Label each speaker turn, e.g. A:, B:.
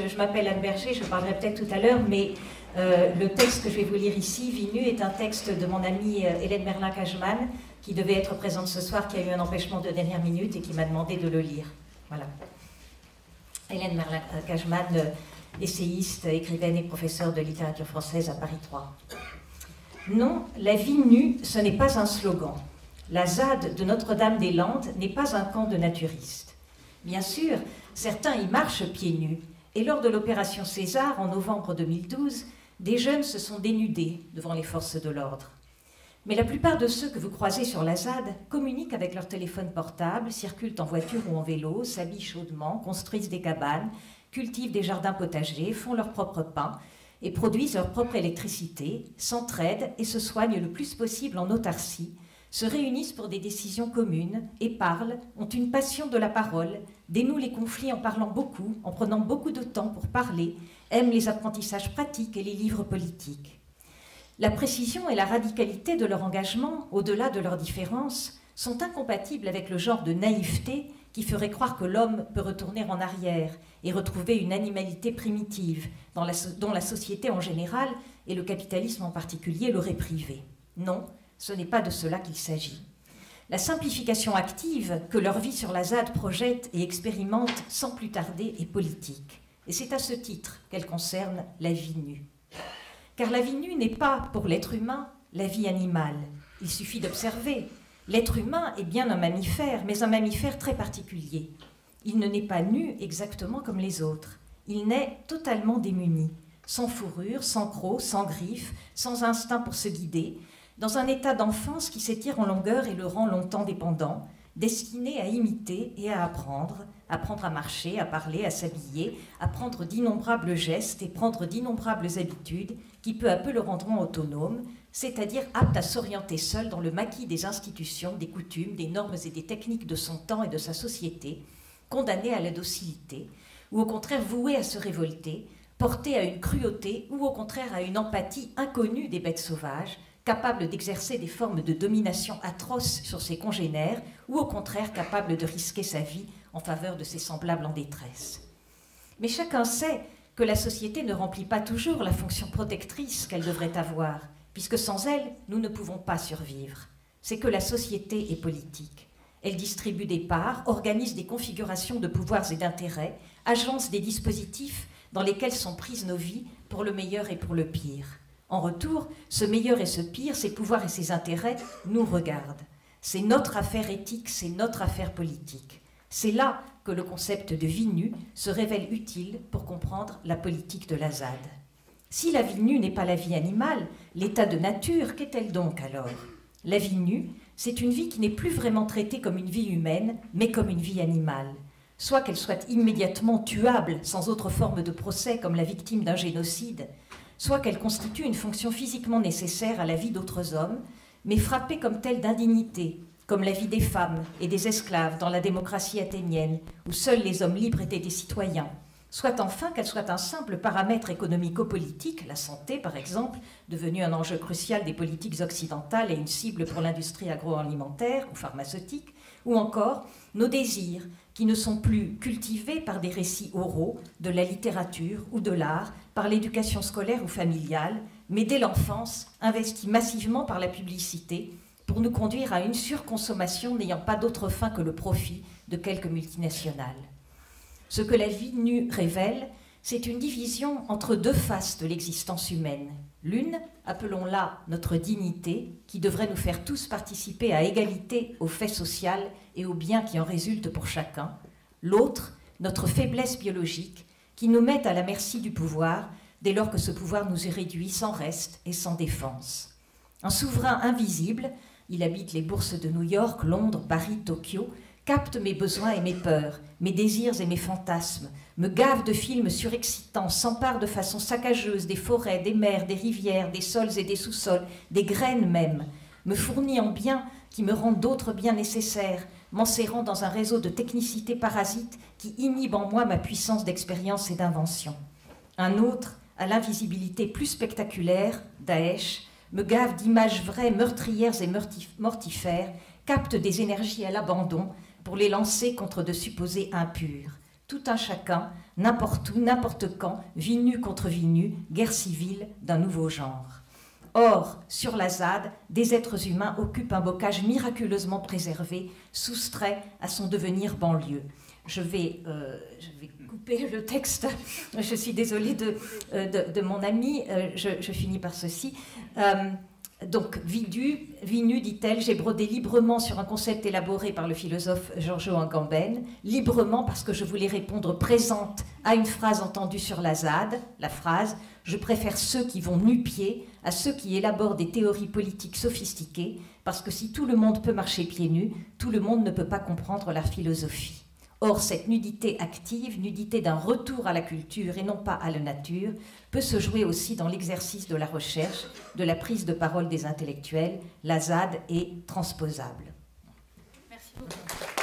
A: je m'appelle Anne Berger, je parlerai peut-être tout à l'heure, mais le texte que je vais vous lire ici, Vie nue, est un texte de mon amie Hélène Merlin-Cajman, qui devait être présente ce soir, qui a eu un empêchement de dernière minute et qui m'a demandé de le lire. Voilà. Hélène Merlin-Cajman, essayiste, écrivaine et professeure de littérature française à Paris 3. Non, la vie nue, ce n'est pas un slogan. La ZAD de Notre-Dame-des-Landes n'est pas un camp de naturistes. Bien sûr, certains y marchent pieds nus, et lors de l'opération César, en novembre 2012, des jeunes se sont dénudés devant les forces de l'ordre. Mais la plupart de ceux que vous croisez sur la ZAD communiquent avec leur téléphone portable, circulent en voiture ou en vélo, s'habillent chaudement, construisent des cabanes, cultivent des jardins potagers, font leur propre pain et produisent leur propre électricité, s'entraident et se soignent le plus possible en autarcie, se réunissent pour des décisions communes et parlent, ont une passion de la parole, dénouent les conflits en parlant beaucoup, en prenant beaucoup de temps pour parler, aiment les apprentissages pratiques et les livres politiques. La précision et la radicalité de leur engagement, au-delà de leurs différences, sont incompatibles avec le genre de naïveté qui ferait croire que l'homme peut retourner en arrière et retrouver une animalité primitive dont la société en général et le capitalisme en particulier l'aurait privé. Non, ce n'est pas de cela qu'il s'agit. La simplification active que leur vie sur la ZAD projette et expérimente sans plus tarder est politique. Et c'est à ce titre qu'elle concerne la vie nue. Car la vie nue n'est pas, pour l'être humain, la vie animale. Il suffit d'observer. L'être humain est bien un mammifère, mais un mammifère très particulier. Il ne naît pas nu exactement comme les autres. Il naît totalement démuni, sans fourrure, sans crocs, sans griffes, sans instinct pour se guider, dans un état d'enfance qui s'étire en longueur et le rend longtemps dépendant, destiné à imiter et à apprendre à marcher, à parler, à s'habiller, à prendre d'innombrables gestes et prendre d'innombrables habitudes qui peu à peu le rendront autonome, c'est-à-dire apte à s'orienter seul dans le maquis des institutions, des coutumes, des normes et des techniques de son temps et de sa société, condamné à la docilité, ou au contraire voué à se révolter, porté à une cruauté ou au contraire à une empathie inconnue des bêtes sauvages, capable d'exercer des formes de domination atroces sur ses congénères, ou au contraire capable de risquer sa vie en faveur de ses semblables en détresse. Mais chacun sait que la société ne remplit pas toujours la fonction protectrice qu'elle devrait avoir, puisque sans elle, nous ne pouvons pas survivre. C'est que la société est politique. Elle distribue des parts, organise des configurations de pouvoirs et d'intérêts, agence des dispositifs dans lesquels sont prises nos vies pour le meilleur et pour le pire. En retour, ce meilleur et ce pire, ces pouvoirs et ces intérêts, nous regardent. C'est notre affaire éthique, c'est notre affaire politique. C'est là que le concept de vie nue se révèle utile pour comprendre la politique de la ZAD. Si la vie nue n'est pas la vie animale, l'état de nature, qu'est-elle donc alors? La vie nue, c'est une vie qui n'est plus vraiment traitée comme une vie humaine, mais comme une vie animale. Soit qu'elle soit immédiatement tuable, sans autre forme de procès comme la victime d'un génocide, soit qu'elle constitue une fonction physiquement nécessaire à la vie d'autres hommes, mais frappée comme telle d'indignité, comme la vie des femmes et des esclaves dans la démocratie athénienne, où seuls les hommes libres étaient des citoyens, soit enfin qu'elle soit un simple paramètre économico-politique, la santé par exemple, devenue un enjeu crucial des politiques occidentales et une cible pour l'industrie agroalimentaire ou pharmaceutique, ou encore nos désirs, qui ne sont plus cultivés par des récits oraux, de la littérature ou de l'art, par l'éducation scolaire ou familiale, mais dès l'enfance, investis massivement par la publicité, pour nous conduire à une surconsommation n'ayant pas d'autre fin que le profit de quelques multinationales. Ce que la vie nue révèle, c'est une division entre deux faces de l'existence humaine. L'une, appelons-la notre dignité, qui devrait nous faire tous participer à égalité aux faits sociaux et aux biens qui en résultent pour chacun. L'autre, notre faiblesse biologique, qui nous met à la merci du pouvoir, dès lors que ce pouvoir nous est réduit sans reste et sans défense. Un souverain invisible, il habite les bourses de New York, Londres, Paris, Tokyo, capte mes besoins et mes peurs, mes désirs et mes fantasmes, me gave de films surexcitants, s'empare de façon saccageuse des forêts, des mers, des rivières, des sols et des sous-sols, des graines même, me fournit en biens qui me rendent d'autres biens nécessaires, m'enserrant dans un réseau de technicité parasite qui inhibe en moi ma puissance d'expérience et d'invention. Un autre, à l'invisibilité plus spectaculaire, Daesh, me gave d'images vraies, meurtrières et mortifères, capte des énergies à l'abandon pour les lancer contre de supposés impurs. tout un chacun, n'importe où, n'importe quand, vie nue contre vie nue, guerre civile d'un nouveau genre. Or, sur la ZAD, des êtres humains occupent un bocage miraculeusement préservé, soustrait à son devenir banlieue. Je vais couper le texte, je suis désolée de mon ami, je finis par ceci. Donc, vie nue, dit-elle, j'ai brodé librement sur un concept élaboré par le philosophe Giorgio Agamben, librement parce que je voulais répondre présente à une phrase entendue sur la ZAD, la phrase « Je préfère ceux qui vont nu-pieds à ceux qui élaborent des théories politiques sophistiquées, parce que si tout le monde peut marcher pieds nus, tout le monde ne peut pas comprendre la philosophie. » Or, cette nudité active, nudité d'un retour à la culture et non pas à la nature, peut se jouer aussi dans l'exercice de la recherche, de la prise de parole des intellectuels. La ZAD est transposable.
B: Merci beaucoup.